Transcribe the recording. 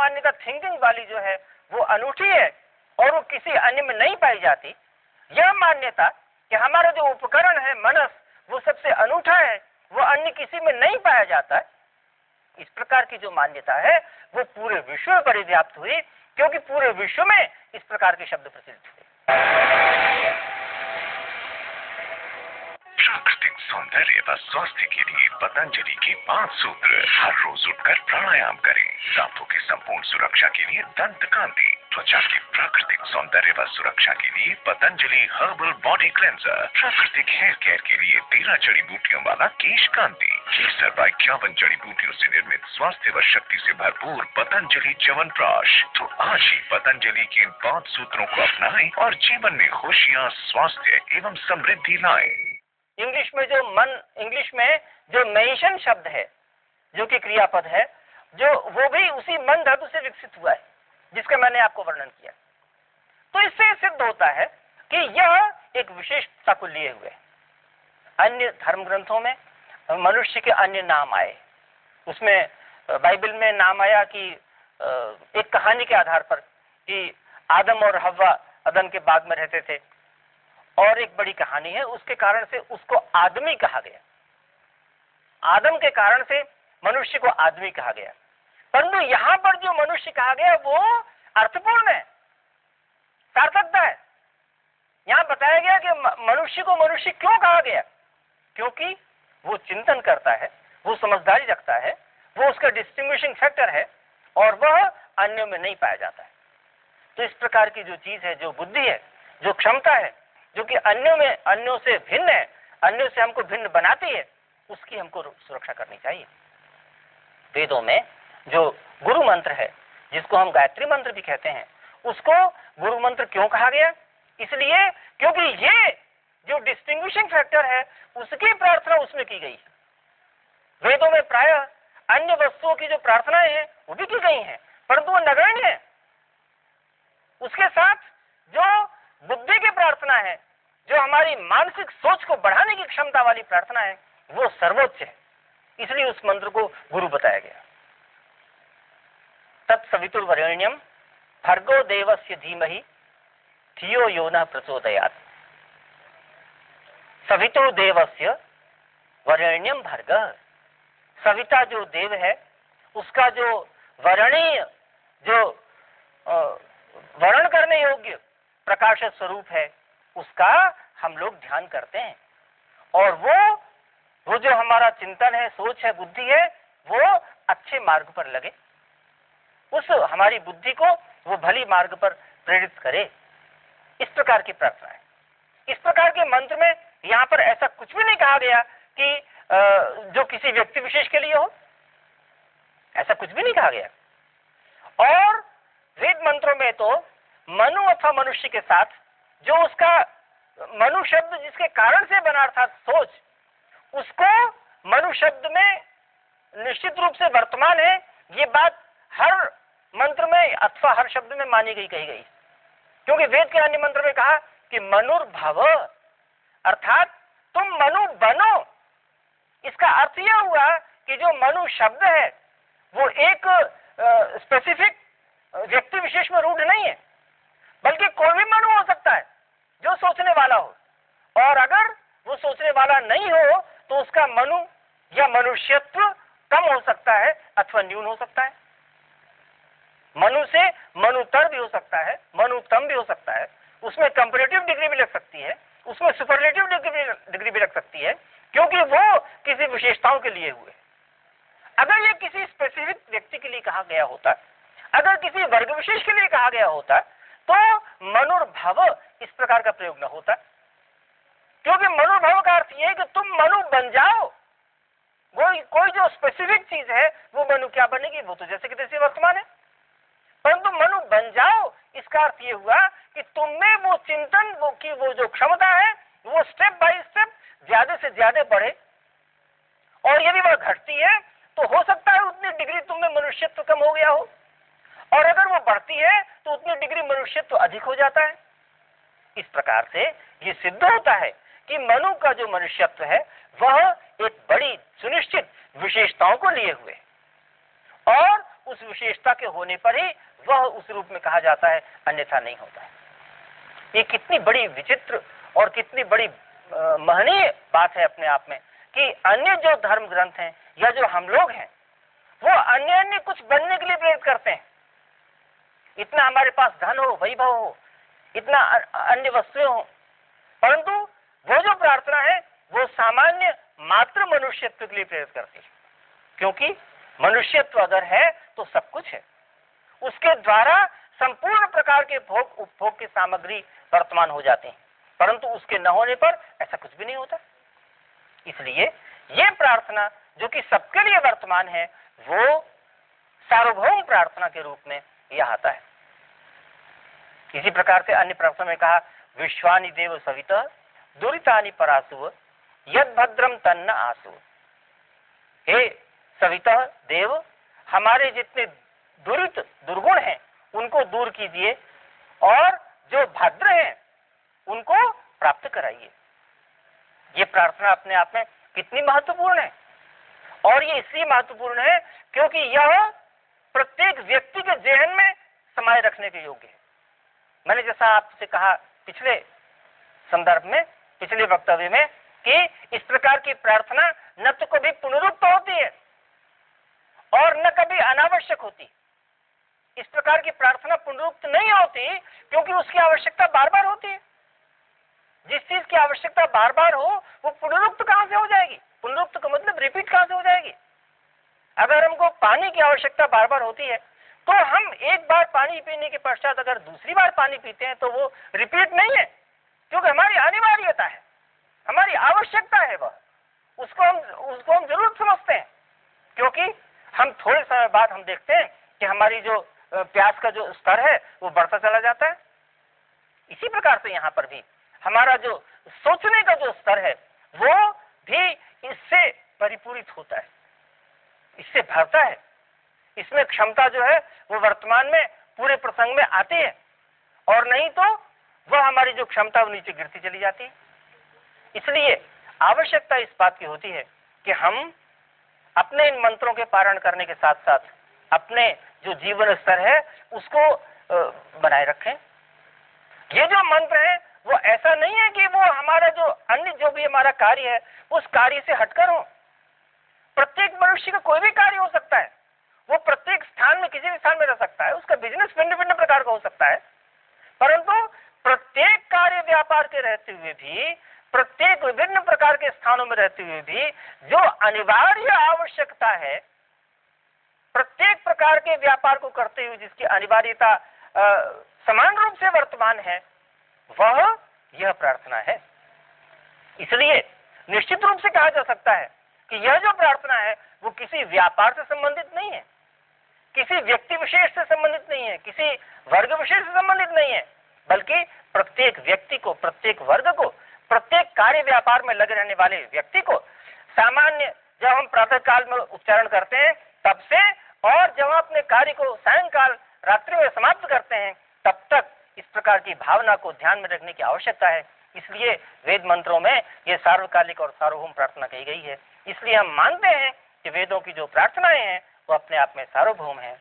मान्यता थिंकिंग वाली जो है वो अनूठी है और वो किसी अन्य में नहीं पाई जाती। यह मान्यता कि हमारा जो उपकरण है मनस वो सबसे अनूठा है, वो अन्य किसी में नहीं पाया जाता है, इस प्रकार की जो मान्यता है वो पूरे विश्व में परिव्याप्त हुई, क्योंकि पूरे विश्व में इस प्रकार के शब्द प्रचलित हुए। प्राकृतिक सौंदर्य व स्वास्थ्य के लिए पतंजलि के 5 सूत्र। हर रोज उठकर प्राणायाम करें। दांतों की संपूर्ण सुरक्षा के लिए दंत कांति। त्वचा के प्राकृतिक सौंदर्य व सुरक्षा के लिए पतंजलि हर्बल बॉडी क्लेंजर। प्राकृतिक हेयर केयर के लिए 13 जड़ी बूटियों वाला केश कांति। केसर व 51 जड़ी बूटियों से निर्मित स्वास्थ्य व शक्ति से भरपूर पतंजलि च्यवनप्राश। तो आज ही पतंजलि के इन 5 सूत्रों को अपनाएं और जीवन में खुशियाँ, स्वास्थ्य एवं समृद्धि लाएं। इंग्लिश में जो मेंशन शब्द है, जो कि क्रियापद है, जो वो भी उसी मन धातु से विकसित हुआ है जिसका मैंने आपको वर्णन किया। तो इससे सिद्ध होता है कि यह एक विशेषता को लिए हुए। अन्य धर्म ग्रंथों में मनुष्य के अन्य नाम आए। उसमें बाइबल में नाम आया कि एक कहानी के आधार पर कि आदम और हव्वा अदन के बाग में रहते थे, और एक बड़ी कहानी है, उसके कारण से उसको आदमी कहा गया। आदम के कारण से मनुष्य को आदमी कहा गया। परंतु यहां पर जो मनुष्य कहा गया वो अर्थपूर्ण है, सार्थकता है। यहां बताया गया कि मनुष्य को मनुष्य क्यों कहा गया, क्योंकि वो चिंतन करता है, वो समझदारी रखता है, वो उसका डिस्टिंग्विशिंग फैक्टर है और वह अन्यों में नहीं पाया जाता है। तो इस प्रकार की जो चीज है, जो बुद्धि है, जो क्षमता है, जो कि अन्यों से भिन्न है, अन्यों से हमको भिन्न बनाती है, उसकी हमको सुरक्षा करनी चाहिए। वेदों में जो गुरु मंत्र है, जिसको हम गायत्री मंत्र भी कहते हैं, उसको गुरु मंत्र क्यों कहा गया? इसलिए क्योंकि ये जो डिस्टिंग्विशिंग फैक्टर है उसकी प्रार्थना उसमें की गई है। वेदों में प्रायः अन्य वस्तुओं की जो प्रार्थनाएं हैं वो भी की गई हैं, परंतु वो नगण्य है। उसके साथ जो बुद्धि की प्रार्थना है, जो हमारी मानसिक सोच को बढ़ाने की क्षमता वाली प्रार्थना है, वो सर्वोच्च है। इसलिए उस मंत्र को गुरु बताया गया। तत्सवितुर्वरेण्यम भर्गो देवस्य धीमहि धियो यो न प्रचोदयात्। सवितुर देवस्य वरेण्यम भर्ग। सविता जो देव है, उसका जो वरणीय, जो वर्ण करने योग्य प्रकाश स्वरूप है, उसका हम लोग ध्यान करते हैं। और वो जो हमारा चिंतन है, सोच है, बुद्धि है, वो अच्छे मार्ग पर लगे, उस हमारी बुद्धि को वो भली मार्ग पर प्रेरित करे। इस प्रकार की प्रार्थना है। इस प्रकार के मंत्र में यहाँ पर ऐसा कुछ भी नहीं कहा गया कि जो किसी व्यक्ति विशेष के लिए हो, ऐसा कुछ भी नहीं कहा गया। और वेद मंत्रों में तो मनु अथवा मनुष्य के साथ जो उसका मनु शब्द जिसके कारण से बना, अर्थात सोच, उसको मनु शब्द में निश्चित रूप से वर्तमान है। ये बात हर मंत्र में अथवा हर शब्द में मानी गई, कही गई। क्योंकि वेद के अन्य मंत्र में कहा कि मनुर्भव, अर्थात तुम मनु बनो। इसका अर्थ यह हुआ कि जो मनु शब्द है वो एक स्पेसिफिक व्यक्ति विशेष में रूढ़ नहीं है, बल्कि कोई भी मनु हो सकता है जो सोचने वाला हो। और अगर वो सोचने वाला नहीं हो तो उसका मनु या मनुष्यत्व कम हो सकता है अथवा न्यून हो सकता है। मनु से मनुतर भी हो सकता है, मनुतम भी हो सकता है। उसमें कंपैरेटिव डिग्री भी लग सकती है, उसमें सुपरलेटिव डिग्री भी लग सकती है, क्योंकि वो किसी विशेषताओं के लिए हुए। अगर ये किसी स्पेसिफिक व्यक्ति के लिए कहा गया होता, अगर किसी वर्ग विशेष के लिए कहा गया होता, तो मनुर्भव इस प्रकार का प्रयोग न होता। क्योंकि मनुर्भव का अर्थ यह है कि तुम मनु बन जाओ। कोई जो स्पेसिफिक चीज है वो मनु क्या बनेगी, वो तो जैसे कि तैसे वर्तमान है, परंतु मनु बन जाओ इसका अर्थ ये हुआ कि तुम में वो चिंतन, वो जो क्षमता है वो स्टेप बाय स्टेप ज्यादा से ज्यादा बढ़े। और यदि वह घटती है तो हो सकता है उतनी डिग्री तुम में मनुष्यत्व कम हो गया हो, और अगर वो बढ़ती है तो उतनी डिग्री मनुष्यत्व अधिक हो जाता है। इस प्रकार से ये सिद्ध होता है कि मनु का जो मनुष्यत्व है वह एक बड़ी सुनिश्चित विशेषताओं को लिए हुए, और उस विशेषता के होने पर ही वह उस रूप में कहा जाता है, अन्यथा नहीं होता है। ये कितनी बड़ी विचित्र और कितनी बड़ी महनीय बात है अपने आप में कि अन्य जो धर्म ग्रंथ हैं या जो हम लोग हैं वो अन्य अन्य कुछ बनने के लिए प्रेरित करते हैं। इतना हमारे पास धन हो, वैभव हो, इतना अन्य वस्तुएं हो, परंतु वो जो प्रार्थना है वो सामान्य मात्र मनुष्यत्व के लिए प्रेरित करती है, क्योंकि मनुष्यत्व अगर है तो सब कुछ है। उसके द्वारा संपूर्ण प्रकार के भोग उपभोग की सामग्री वर्तमान हो जाते हैं, परंतु उसके न होने पर ऐसा कुछ भी नहीं होता। इसलिए ये प्रार्थना जो कि सबके लिए वर्तमान है वो सार्वभौम प्रार्थना के रूप में यह आता है। इसी प्रकार से अन्य प्रार्थना में कहा, विश्वानि देव सविता दुरितानि परासुव यद भद्रम तन्न आसु। हे सविता देव, हमारे जितने दुरित दुर्गुण हैं उनको दूर कीजिए और जो भद्र हैं उनको प्राप्त कराइए। ये प्रार्थना अपने आप में कितनी महत्वपूर्ण है, और ये इसलिए महत्वपूर्ण है क्योंकि यह प्रत्येक व्यक्ति के जेहन में समाये रखने के योग्य है। मैंने जैसा आपसे कहा पिछले संदर्भ में, पिछले वक्तव्य में, कि इस प्रकार की प्रार्थना न तो कभी पुनरुक्त होती है और न कभी अनावश्यक होती। इस प्रकार की प्रार्थना पुनरुक्त नहीं होती क्योंकि उसकी आवश्यकता बार बार होती है। जिस चीज की आवश्यकता बार बार हो वो पुनरुक्त कहां से हो जाएगी? पुनरुक्त का मतलब रिपीट कहां से हो जाएगी? अगर हमको पानी की आवश्यकता बार बार होती है तो हम एक बार पानी पीने के पश्चात अगर दूसरी बार पानी पीते हैं तो वो रिपीट नहीं है, क्योंकि हमारी अनिवार्यता है, हमारी आवश्यकता है, वह उसको हम जरूर समझते हैं, क्योंकि हम थोड़े समय बाद हम देखते हैं कि हमारी जो प्यास का जो स्तर है वो बढ़ता चला जाता है। इसी प्रकार से यहाँ पर भी हमारा जो सोचने का जो स्तर है वो भी इससे परिपूरित होता है, इससे भरता है, इसमें क्षमता जो है वो वर्तमान में पूरे प्रसंग में आती है, और नहीं तो वह हमारी जो क्षमता वो नीचे गिरती चली जाती है। इसलिए आवश्यकता इस बात की होती है कि हम अपने इन मंत्रों के पारण करने के साथ साथ अपने जो जीवन स्तर है उसको बनाए रखें। ये जो मंत्र है वो ऐसा नहीं है कि वो हमारा जो अन्य जो भी हमारा कार्य है उस कार्य से हटकर हो। प्रत्येक मनुष्य का कोई भी कार्य हो सकता है, वो प्रत्येक स्थान में किसी भी स्थान में रह सकता है, उसका बिजनेस भिन्न भिन्न प्रकार का हो सकता है, परंतु प्रत्येक कार्य व्यापार के रहते हुए भी, प्रत्येक विभिन्न प्रकार के स्थानों में रहते हुए भी जो अनिवार्य आवश्यकता है, प्रत्येक प्रकार के व्यापार को करते हुए जिसकी अनिवार्यता समान रूप से वर्तमान है, वह यह प्रार्थना है। इसलिए निश्चित रूप से कहा जा सकता है कि यह जो प्रार्थना है वो किसी व्यापार से संबंधित नहीं है, किसी व्यक्ति विशेष से संबंधित नहीं है, किसी वर्ग विशेष से संबंधित नहीं है, बल्कि प्रत्येक व्यक्ति को, प्रत्येक वर्ग को, प्रत्येक कार्य व्यापार में लगे रहने वाले व्यक्ति को, सामान्य जब हम प्रातः काल में उच्चारण करते हैं तब से, और जब हम अपने कार्य को सायंकाल रात्रि में समाप्त करते हैं तब तक इस प्रकार की भावना को ध्यान में रखने की आवश्यकता है। इसलिए वेद मंत्रों में यह सार्वकालिक और सार्वभौम प्रार्थना कही गई है। इसलिए हम मानते हैं कि वेदों की जो प्रार्थनाएं हैं वो अपने आप में सार्वभौम है।